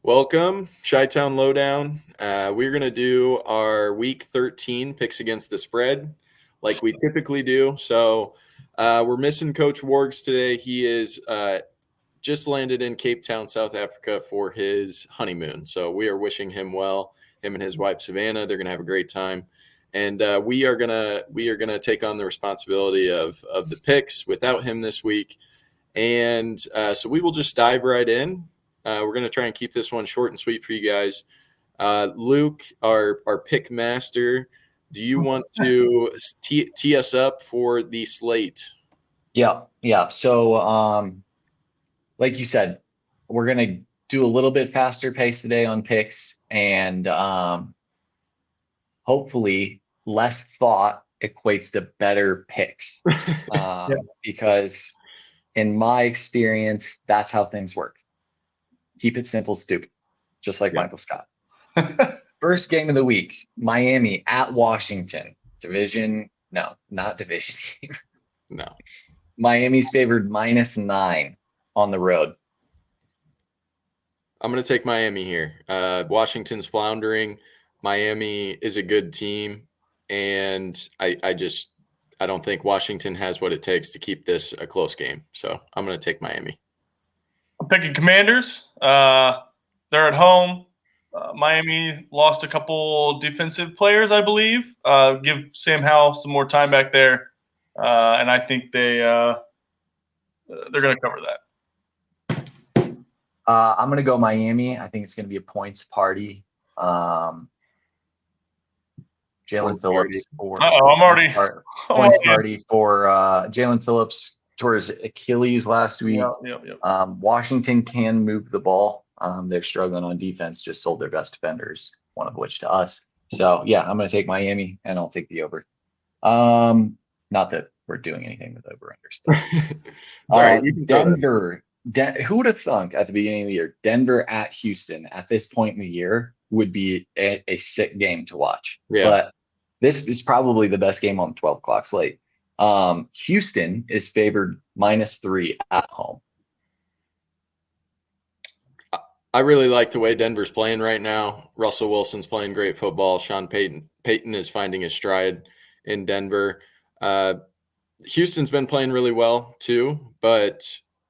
Welcome, Chitown Lowdown. We're going to do our Week 13 picks against the spread like we typically do. So we're missing Coach Wargs today. He is just landed in Cape Town, South Africa for his honeymoon. So we are wishing him well, him and his wife, Savannah. They're going to have a great time. And we are gonna take on the responsibility of the picks without him this week. And so we will just dive right in. We're going to try and keep this one short and sweet for you guys. Luke, our pick master, do you want to tee us up for the slate? Yeah. So, like you said, we're going to do a little bit faster pace today on picks and hopefully less thought equates to better picks. Because in my experience, that's how things work. Keep it simple, stupid, just like Michael Scott. First game of the week, Miami at Washington. Not division. No. Miami's favored -9 on the road. I'm going to take Miami here. Washington's floundering. Miami is a good team. And I don't think Washington has what it takes to keep this a close game. So I'm going to take Miami. I'm picking Commanders. They're at home. Miami lost a couple defensive players, I believe. Give Sam Howell some more time back there, and I think they're going to cover that. I'm going to go Miami. I think it's going to be a points party. Jalen Phillips for points party for Jalen Phillips tore his Achilles last week. Yep. Washington can move the ball. They're struggling on defense, just sold their best defenders, one of which to us. So, yeah, I'm going to take Miami, and I'll take the over. Not that we're doing anything with over-unders. Sorry, Denver. Who would have thunk at the beginning of the year, Denver at Houston at this point in the year would be a sick game to watch. Yeah. But this is probably the best game on the 12 o'clock slate. Houston is favored -3 at home. I really like the way Denver's playing right now. Russell Wilson's playing great football. Sean Payton is finding his stride in Denver. Houston's been playing really well too, but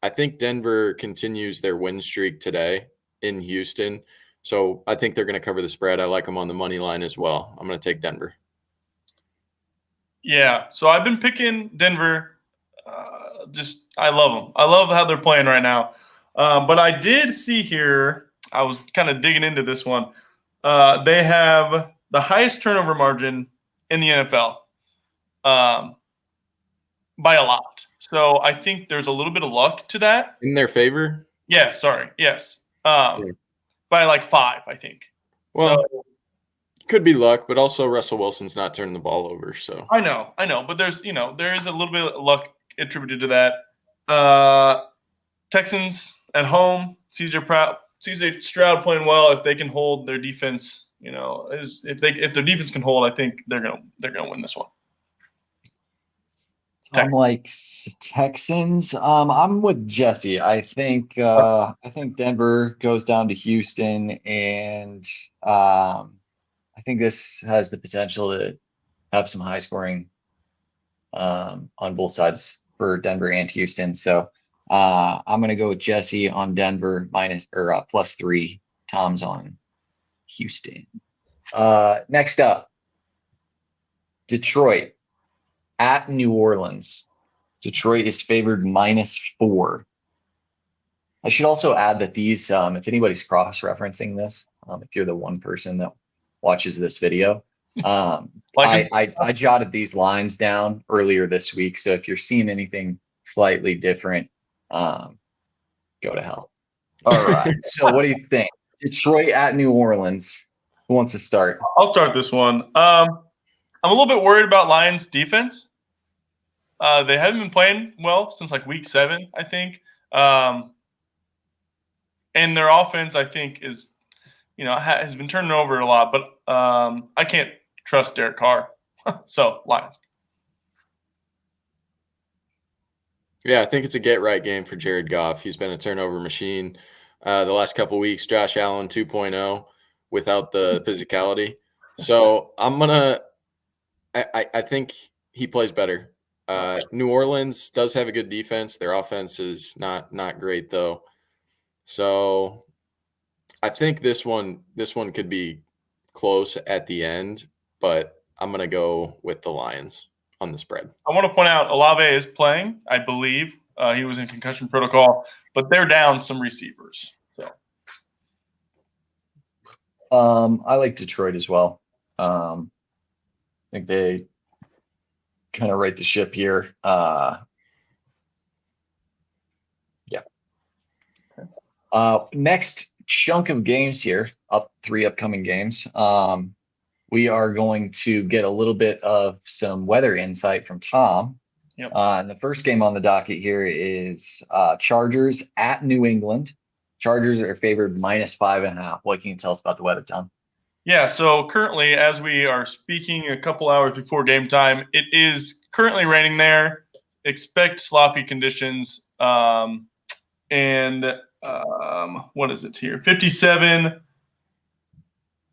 I think Denver continues their win streak today in Houston. So I think they're going to cover the spread. I like them on the money line as well. I'm going to take Denver. Yeah, so I've been picking Denver. I love them. I love how they're playing right now. But I did see here, I was kind of digging into this one. They have the highest turnover margin in the NFL by a lot. So I think there's a little bit of luck to that. In their favor? Yeah, sorry. Yes. By like 5, I think. Well, could be luck, but also Russell Wilson's not turning the ball over. So I know. But there is a little bit of luck attributed to that. Texans at home, CJ Stroud playing well. If they can hold their defense, if their defense can hold, I think they're gonna win this one. I'm like Texans. I'm with Jesse. I think Denver goes down to Houston, and I think this has the potential to have some high scoring on both sides for Denver and Houston. So I'm going to go with Jesse on Denver +3. Tom's on Houston. Next up, Detroit at New Orleans. Detroit is favored -4. I should also add that these, if anybody's cross-referencing this, if you're the one person that watches this video, I jotted these lines down earlier this week. So if you're seeing anything slightly different, go to hell. All right. So what do you think? Detroit at New Orleans. Who wants to start? I'll start this one. I'm a little bit worried about Lions defense. They haven't been playing well since like week 7, I think. And their offense, I think, is, has been turning over a lot. But I can't trust Derek Carr. So, Lions. Yeah, I think it's a get-right game for Jared Goff. He's been a turnover machine. the last couple weeks. Josh Allen 2.0 without the physicality. So I think he plays better. New Orleans does have a good defense. Their offense is not great though. So I think this one could be close at the end, but I'm gonna go with the Lions on the spread. I want to point out Olave is playing, I believe. He was in concussion protocol, but they're down some receivers. So I like Detroit as well. I think they kind of right the ship here. Next chunk of games here, three upcoming games. We are going to get a little bit of some weather insight from Tom. Yep. And the first game on the docket here is Chargers at New England. Chargers are favored -5.5. What can you tell us about the weather, Tom? Yeah, so currently, as we are speaking a couple hours before game time, it is currently raining there. Expect sloppy conditions. What is it here? 57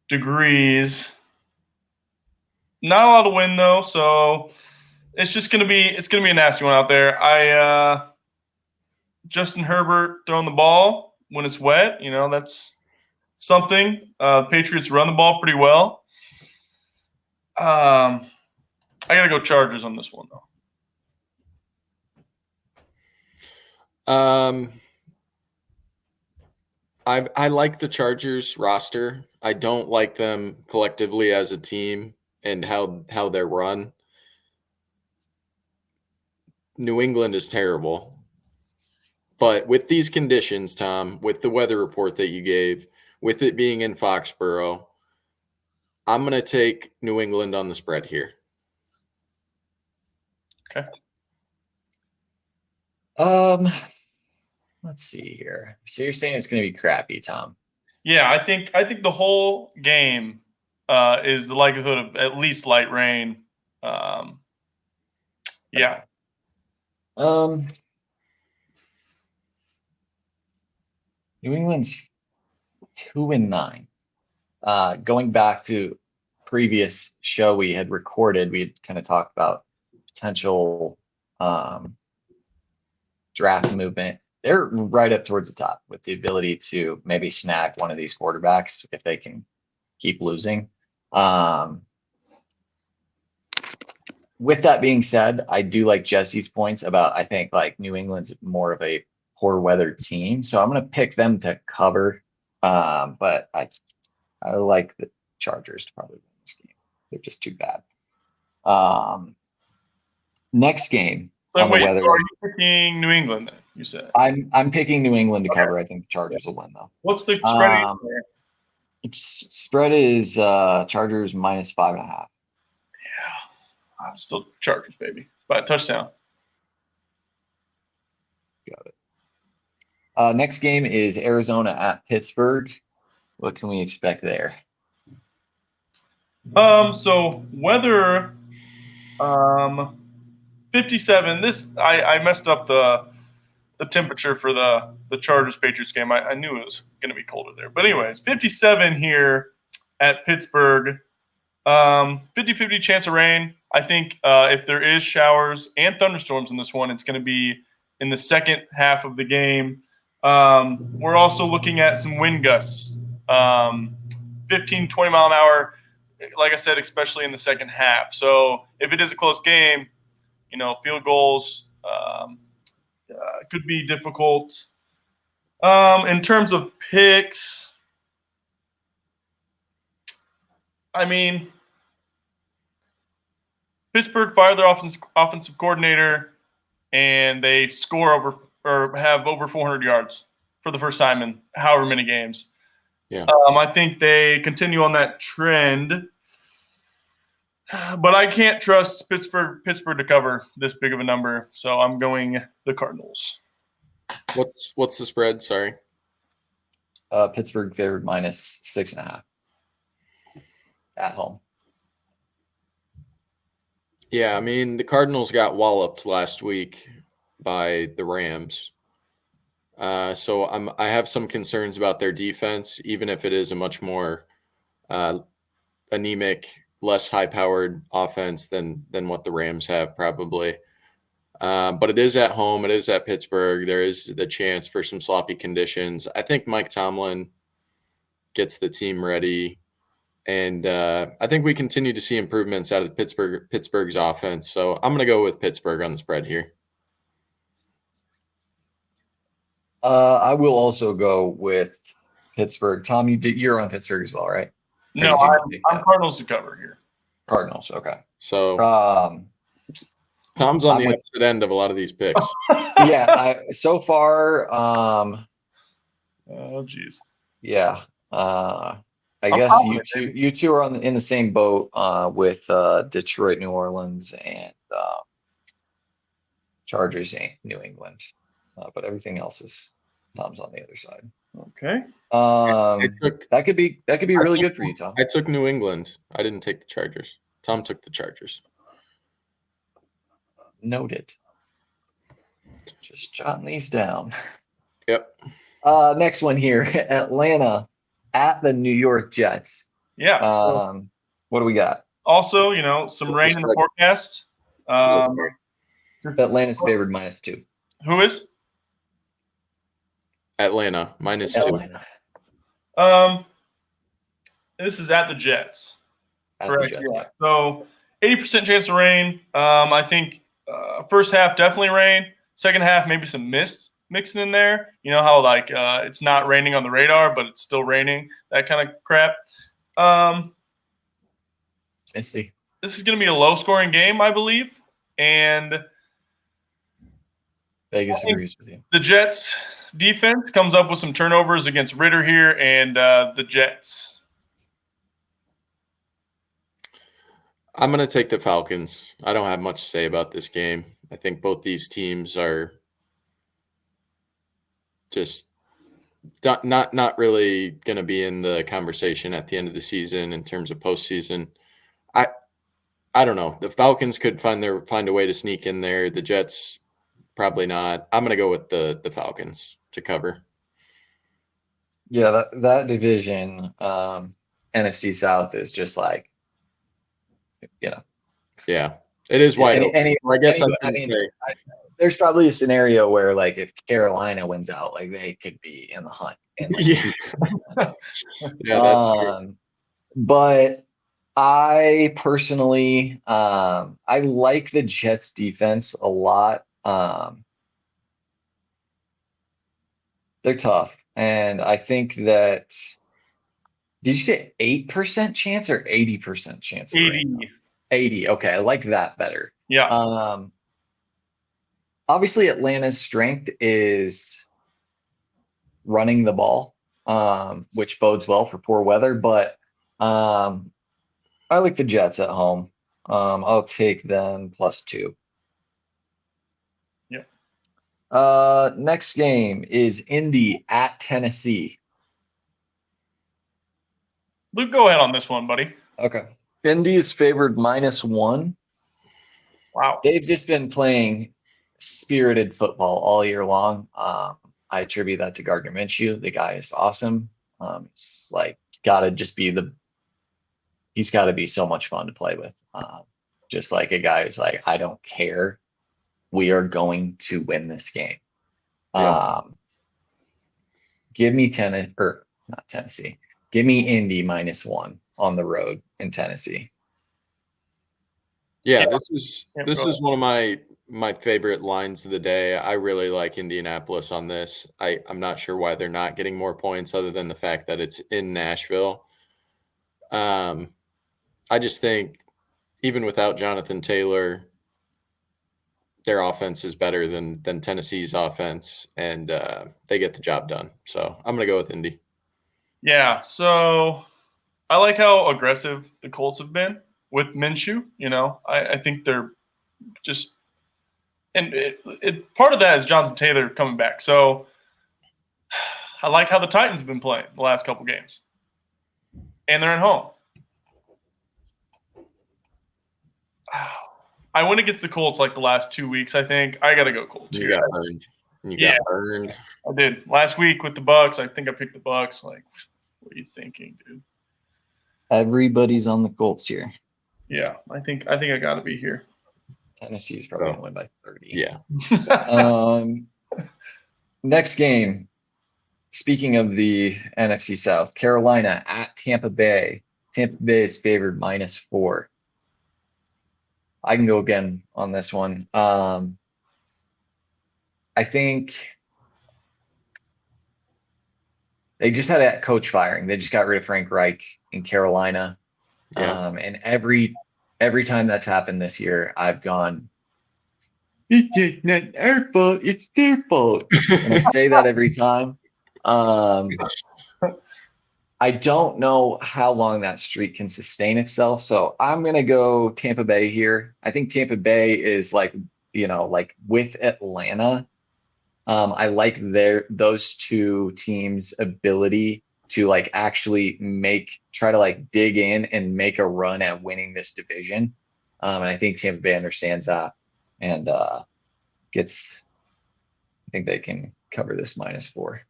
degrees. Not a lot of wind though, so it's gonna be a nasty one out there. Justin Herbert throwing the ball when it's wet, that's something. Patriots run the ball pretty well. I gotta go Chargers on this one though. I like the Chargers roster. I don't like them collectively as a team and how they're run. New England is terrible. But with these conditions, Tom, with the weather report that you gave, with it being in Foxborough, I'm going to take New England on the spread here. Okay. Let's see here. So you're saying it's going to be crappy, Tom? Yeah, I think the whole game is the likelihood of at least light rain. Yeah. New England's 2-9. Going back to previous show we had recorded, we had kind of talked about potential draft movement. They're right up towards the top with the ability to maybe snag one of these quarterbacks if they can keep losing. With that being said, I do like Jesse's points about, I think like New England's more of a poor weather team. So I'm going to pick them to cover. But I like the Chargers to probably win this game. They're just too bad. Next game. So on wait, the weather. so are you picking New England then, you said? I'm picking New England to cover. I think the Chargers will win though. What's the spread? Spread is Chargers -5.5. Yeah. I'm still Chargers, baby. By a touchdown. Got it. Next game is Arizona at Pittsburgh. What can we expect there? So weather 57. I messed up the temperature for the Chargers Patriots game. I knew it was going to be colder there. But anyways, 57 here at Pittsburgh. 50-50 chance of rain. I think if there is showers and thunderstorms in this one, it's going to be in the second half of the game. We're also looking at some wind gusts, 15, 20 mile an hour, like I said, especially in the second half. So if it is a close game, field goals could be difficult. In terms of picks, I mean, Pittsburgh fired their offensive coordinator, and they score over or have over 400 yards for the first time in however many games. Yeah. I think they continue on that trend, but I can't trust Pittsburgh to cover this big of a number, so I'm going the Cardinals. What's the spread? Sorry. Pittsburgh favored -6.5 at home. Yeah, I mean the Cardinals got walloped last week by the Rams. So I have some concerns about their defense, even if it is a much more anemic, less high-powered offense than what the Rams have probably. But it is at home. It is at Pittsburgh. There is the chance for some sloppy conditions. I think Mike Tomlin gets the team ready. And I think we continue to see improvements out of Pittsburgh's offense. So I'm going to go with Pittsburgh on the spread here. I will also go with Pittsburgh. Tom, you're on Pittsburgh as well, right? No, I'm Cardinals to cover here. Cardinals, okay. So Tom's on the opposite end of a lot of these picks. Yeah, so far. Oh, jeez. Yeah, I guess you two are in the same boat with Detroit, New Orleans, and Chargers, and New England. But everything else is Tom's on the other side. Okay. That could be really good for you, Tom. I took New England. I didn't take the Chargers. Tom took the Chargers. Noted. Just jotting these down. Yep. Next one here, Atlanta at the New York Jets. Yeah. What do we got? Also, some rain in the forecast. Atlanta's favored -2. Who is? Atlanta -2. This is at the Jets. Correct. Jets. Yeah. So 80% chance of rain. I think first half definitely rain. Second half maybe some mist mixing in there. You know how it's not raining on the radar, but it's still raining. That kind of crap. Misty. This is going to be a low-scoring game, I believe, and Vegas agrees with you. The Jets defense comes up with some turnovers against Ritter here and the Jets. I'm going to take the Falcons. I don't have much to say about this game. I think both these teams are just not really going to be in the conversation at the end of the season in terms of postseason. I don't know. The Falcons could find a way to sneak in there. The Jets probably not. I'm going to go with the Falcons to cover. Yeah, that division, NFC South is just Yeah, it is wide open. I guess there's probably a scenario where if Carolina wins out, they could be in the hunt. And, yeah, that's true. But I personally, I like the Jets defense a lot. They're tough. And I think that, did you say 8% chance or 80% chance? 80. 80. Okay. I like that better. Yeah. Obviously Atlanta's strength is running the ball, which bodes well for poor weather, but, I like the Jets at home. I'll take them +2. Yeah. Next game is Indy at Tennessee. Luke, go ahead on this one, buddy. Okay. Indy is favored -1. Wow. They've just been playing spirited football all year long. I attribute that to Gardner Minshew. The guy is awesome. It's he's got to be so much fun to play with. Just like a guy who's I don't care. We are going to win this game. Yeah. Give me not Tennessee. Give me Indy -1 on the road in Tennessee. Yeah, this is one of my favorite lines of the day. I really like Indianapolis on this. I'm not sure why they're not getting more points other than the fact that it's in Nashville. I just think even without Jonathan Taylor, their offense is better than Tennessee's offense, and they get the job done. So I'm going to go with Indy. Yeah, so I like how aggressive the Colts have been with Minshew. I think they're just – and part of that is Jonathan Taylor coming back. So I like how the Titans have been playing the last couple games. And they're at home. I went against the Colts the last 2 weeks, I think. I got to go Colts. You got burned. And you Yeah. got burned. I did. Last week with the Bucks, I think I picked the Bucks. Like, what are you thinking, dude? Everybody's on the Colts here. Yeah, I think I got to be here. Tennessee's probably gonna win by 30. Yeah. Next game. Speaking of the NFC South, Carolina at Tampa Bay. Tampa Bay is favored -4. I can go again on this one. I think they just had a coach firing. They just got rid of Frank Reich in Carolina. Yeah. And every time that's happened this year, I've gone, it's not our fault, it's their fault. And I say that every time. I don't know how long that streak can sustain itself. So I'm going to go Tampa Bay here. I think Tampa Bay is like with Atlanta. I like those two teams' ability to like actually try to like dig in and make a run at winning this division. And I think Tampa Bay understands that and I think they can cover this -4.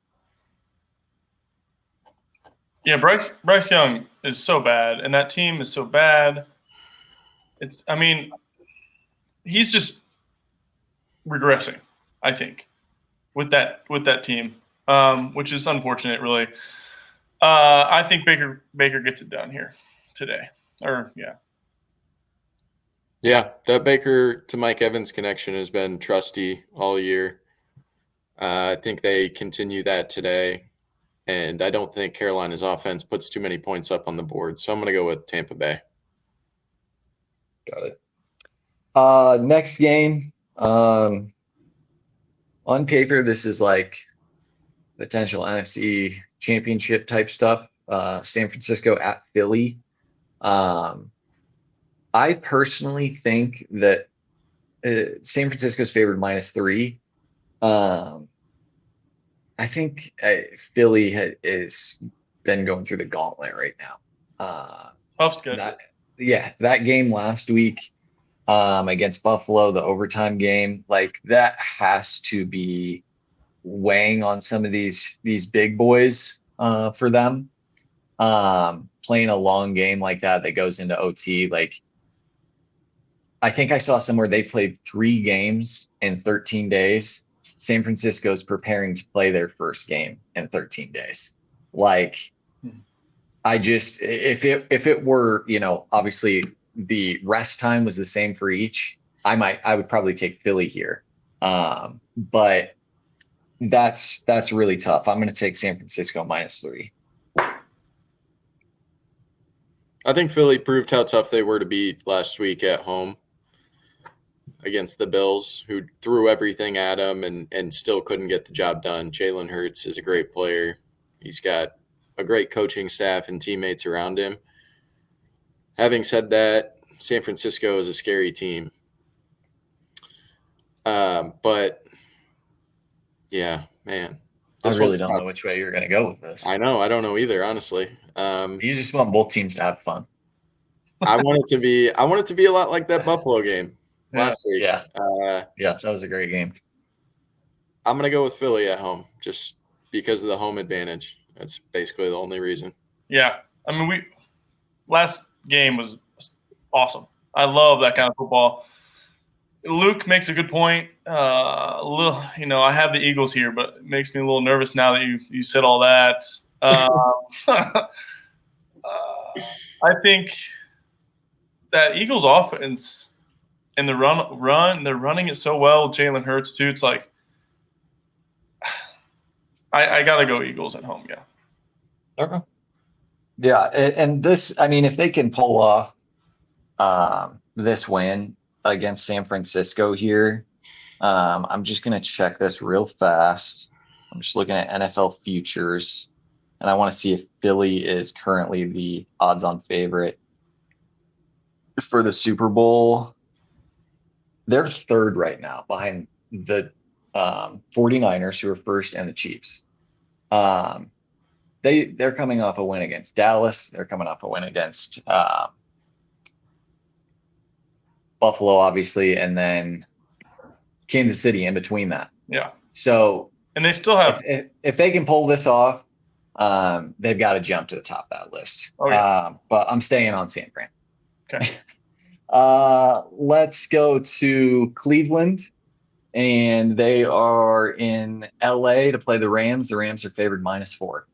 Yeah, Bryce Young is so bad, and that team is so bad. He's just regressing, I think, with that team, which is unfortunate, really. I think Baker gets it done here today. Yeah, that Baker to Mike Evans connection has been trusty all year. I think they continue that today. And I don't think Carolina's offense puts too many points up on the board. So I'm going to go with Tampa Bay. Got it. Next game. On paper, this is like potential NFC championship type stuff. San Francisco at Philly. I personally think that San Francisco's favored -3. I think Philly has been going through the gauntlet right now. Tough schedule. That game last week against Buffalo, the overtime game, like that has to be weighing on some of these big boys for them. Playing a long game like that goes into OT, like I think I saw somewhere they played 3 games in 13 days. San Francisco's preparing to play their first game in 13 days. Like, if it were, obviously the rest time was the same for each, I would probably take Philly here. But that's really tough. I'm going to take San Francisco -3. I think Philly proved how tough they were to beat last week at home against the Bills, who threw everything at them and still couldn't get the job done. Jalen Hurts is a great player. He's got a great coaching staff and teammates around him. Having said that, San Francisco is a scary team. But, yeah, man. I really don't know which way you're going to go with this. I know. I don't know either, honestly. You just want both teams to have fun. I want it to be a lot like that Buffalo game last week. Yeah. That was a great game. I'm going to go with Philly at home just because of the home advantage. That's basically the only reason. Yeah. Last game was awesome. I love that kind of football. Luke makes a good point. I have the Eagles here, but it makes me a little nervous now that you said all that. I think that Eagles offense and the run, they're running it so well with Jalen Hurts too. It's like I gotta go Eagles at home, yeah. Okay. Yeah, and this, if they can pull off this win against San Francisco here, I'm just gonna check this real fast. I'm just looking at NFL futures, and I want to see if Philly is currently the odds-on favorite for the Super Bowl. They're third right now behind the 49ers, who are first, and the Chiefs. They're coming off a win against Dallas. They're coming off a win against Buffalo, obviously, and then Kansas City in between that. Yeah. So And they still have. if they can pull this off, they've got to jump to the top of that list. Oh, yeah. But I'm staying on San Fran. Okay. Let's go to Cleveland, and they are in LA to play the Rams. The Rams are favored -4.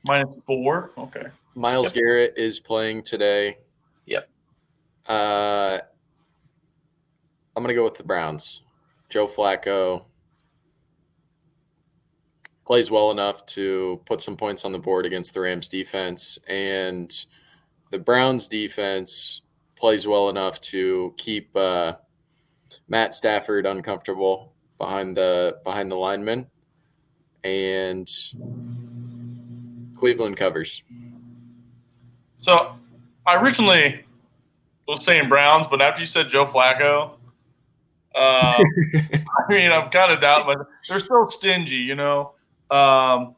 -4. Okay. Myles Garrett is playing today. Yep. I'm going to go with the Browns. Joe Flacco plays well enough to put some points on the board against the Rams defense, and the Browns defense plays well enough to keep Matt Stafford uncomfortable behind the linemen, and Cleveland covers. So I originally was saying Browns, but after you said Joe Flacco, I mean, I'm kind of doubting, but they're still stingy, you know. And,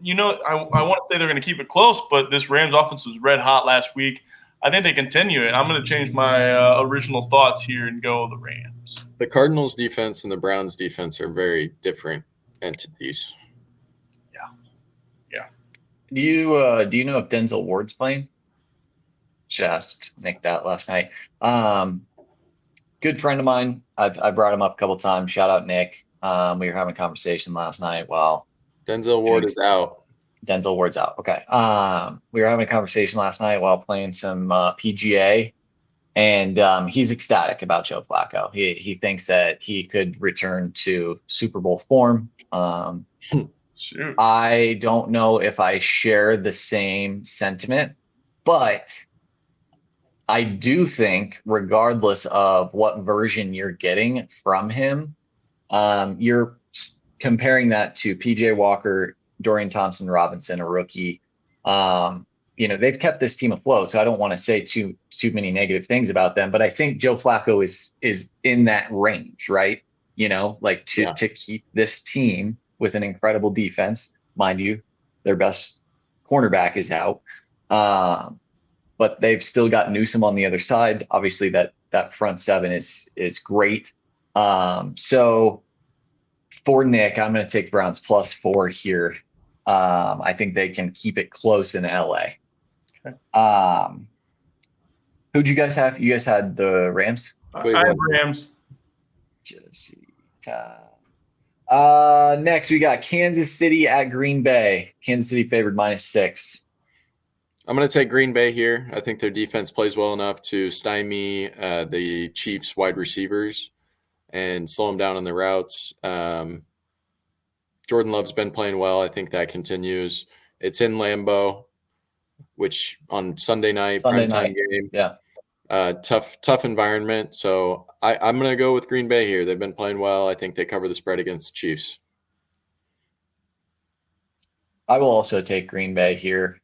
you know, I want to say they're going to keep it close, but this Rams offense was red hot last week. I think they continue it. I'm going to change my original thoughts here and go the Rams. The Cardinals defense and the Browns defense are very different entities. Yeah. Do you know if Denzel Ward's playing? Just Nick that last night. Good friend of mine. I brought him up a couple times. Shout out Nick. We were having a conversation last night. Denzel Ward is out. Denzel Ward's out. Okay. We were having a conversation last night while playing some PGA, and he's ecstatic about Joe Flacco. He thinks that he could return to Super Bowl form. Shoot. I don't know if I share the same sentiment, but I do think, regardless of what version you're getting from him, you're comparing that to PJ Walker, Dorian Thompson-Robinson, a rookie. They've kept this team afloat, so I don't want to say too many negative things about them. But I think Joe Flacco is in that range, right? To keep this team with an incredible defense, mind you, their best cornerback is out. But they've still got Newsome on the other side. Obviously, that front seven is great. So for Nick, I'm going to take the Browns +4 here. I think they can keep it close in LA. Okay. Who'd you guys have? You guys had the Rams? I have Rams. Next, we got Kansas City at Green Bay. Kansas City favored -6. I'm going to take Green Bay here. I think their defense plays well enough to stymie the Chiefs' wide receivers and slow them down on the routes. Jordan Love's been playing well. I think that continues. It's in Lambeau, which on Sunday night, primetime game. Yeah. Tough environment. So I'm going to go with Green Bay here. They've been playing well. I think they cover the spread against the Chiefs. I will also take Green Bay here.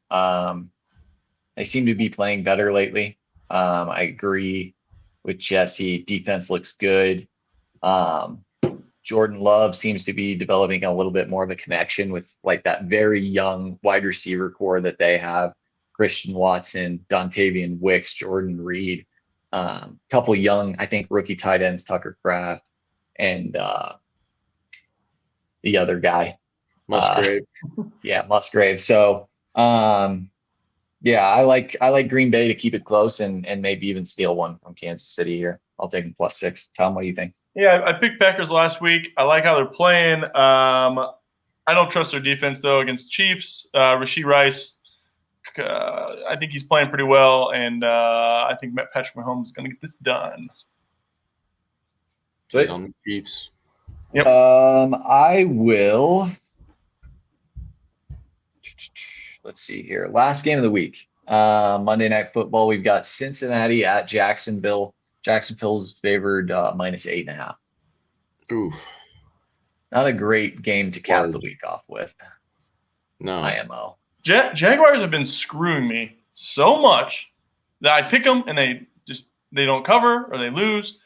They seem to be playing better lately. I agree with Jesse. Defense looks good. Jordan Love seems to be developing a little bit more of a connection with like that very young wide receiver core that they have. Christian Watson, Dontavian Wicks, Jordan Reed, couple young, I think, rookie tight ends, Tucker Kraft, and the other guy. Musgrave. Musgrave. So I like Green Bay to keep it close and maybe even steal one from Kansas City here. I'll take them +6. Tom, what do you think? Yeah, I picked Packers last week. I like how they're playing. I don't trust their defense, though, against Chiefs. Rashee Rice, I think he's playing pretty well, and I think Patrick Mahomes is going to get this done. He's on the Chiefs. Yep. I will. Let's see here. Last game of the week. Monday Night Football. We've got Cincinnati at Jacksonville. Jacksonville's favored -8.5. Oof. Not a great game to cap the week off with. No. IMO. Jaguars have been screwing me so much that I pick them and they don't cover or they lose.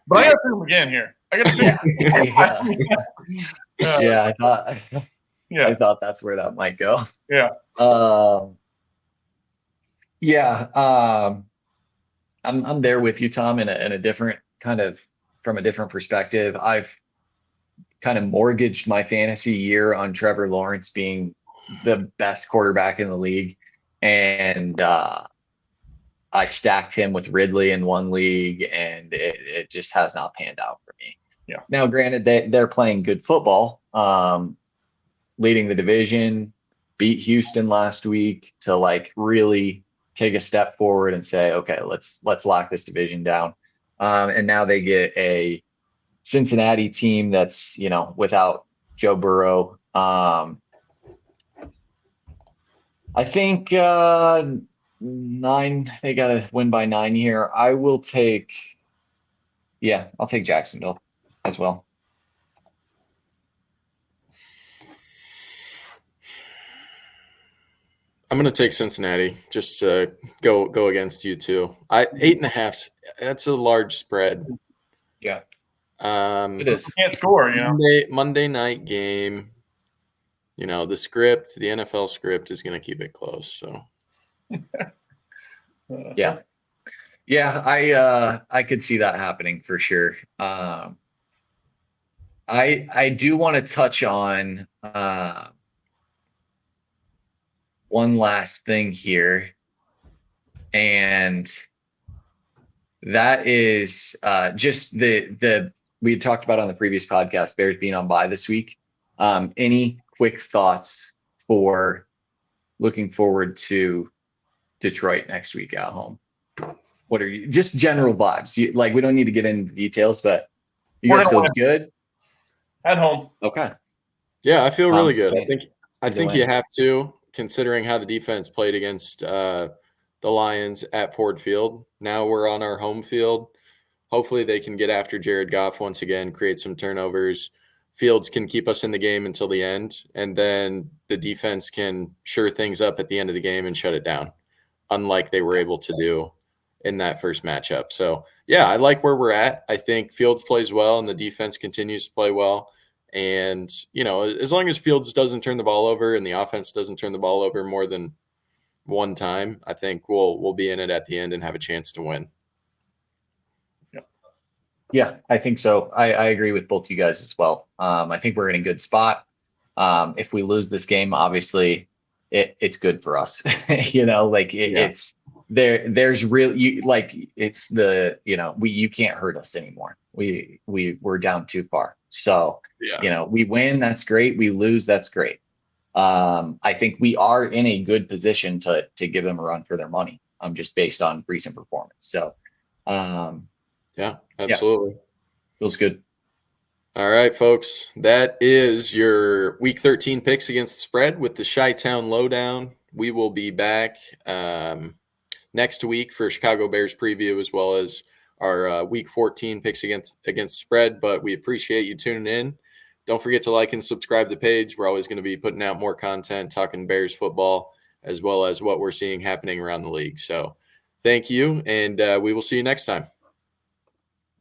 But I got to pick them again here. I got to pick I thought that's where that might go. Yeah. I'm there with you, Tom, in a different kind of from a different perspective. I've kind of mortgaged my fantasy year on Trevor Lawrence being the best quarterback in the league. And I stacked him with Ridley in one league, and it just has not panned out for me. Yeah. Now, granted, they're playing good football, leading the division, beat Houston last week to like really take a step forward and say, okay, let's lock this division down. And now they get a Cincinnati team that's, without Joe Burrow. I think 9, they got to win by 9 here. I'll take Jacksonville as well. I'm going to take Cincinnati just to go against you too. 8.5. That's a large spread. Yeah. It is. Can't score, Monday night game. The NFL script is going to keep it close. So. Yeah. I could see that happening for sure. I do want to touch on one last thing here, and that is just the we had talked about on the previous podcast, Bears being on bye this week. Any quick thoughts for looking forward to Detroit next week at home? What are you, just general vibes? We don't need to get into details, but you guys feel good at home? Okay. Yeah, I feel really good. I think you have to, considering how the defense played against the Lions at Ford Field. Now we're on our home field. Hopefully they can get after Jared Goff once again, create some turnovers. Fields can keep us in the game until the end, and then the defense can sure things up at the end of the game and shut it down, unlike they were able to do in that first matchup. So, yeah, I like where we're at. I think Fields plays well and the defense continues to play well. And, as long as Fields doesn't turn the ball over and the offense doesn't turn the ball over more than one time, I think we'll be in it at the end and have a chance to win. Yeah, I think so. I agree with both you guys as well. I think we're in a good spot. If we lose this game, obviously it's good for us. It's there's real, it's the, you can't hurt us anymore. We're down too far. So, we win, that's great. We lose, that's great. I think we are in a good position to give them a run for their money, just based on recent performance. So, yeah, absolutely. Yeah. Feels good. All right, folks. That is your Week 13 picks against the spread with the Chitown Lowdown. We will be back next week for Chicago Bears preview, as well as our Week 14 picks against spread. But we appreciate you tuning in. Don't forget to like and subscribe to the page. We're always going to be putting out more content, talking Bears football, as well as what we're seeing happening around the league. So thank you, and we will see you next time.